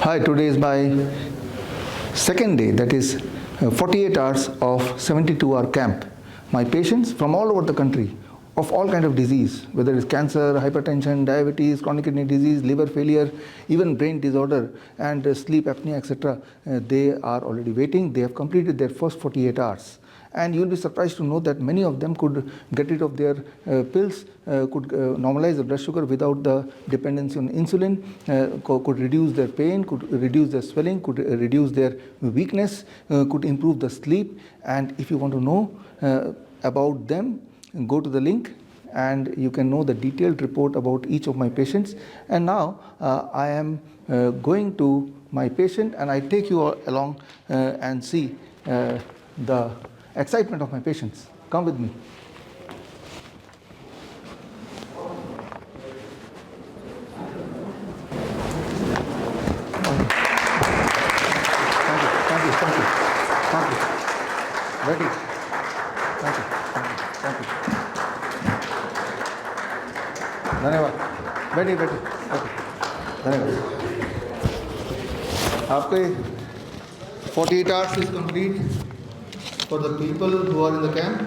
Hi, today is my second day, that is 48 hours of 72-hour camp. My patients from all over the country, of all kind of disease, whether it's cancer, hypertension, diabetes, chronic kidney disease, liver failure, even brain disorder and sleep apnea, etc., they are already waiting. They have completed their first 48 hours. And you will be surprised to know that many of them could get rid of their pills, could normalize the blood sugar without the dependency on insulin, could reduce their pain, could reduce their swelling, could reduce their weakness, could improve the sleep. And if you want to know about them, go to the link and you can know the detailed report about each of my patients. And now I am going to my patient, and I take you all along and see the excitement of my patients. Come with me. Thank you. Ready? Thank you. धन्यवाद. बैठिए. धन्यवाद. आपके 48 hours is complete for the people who are in the camp.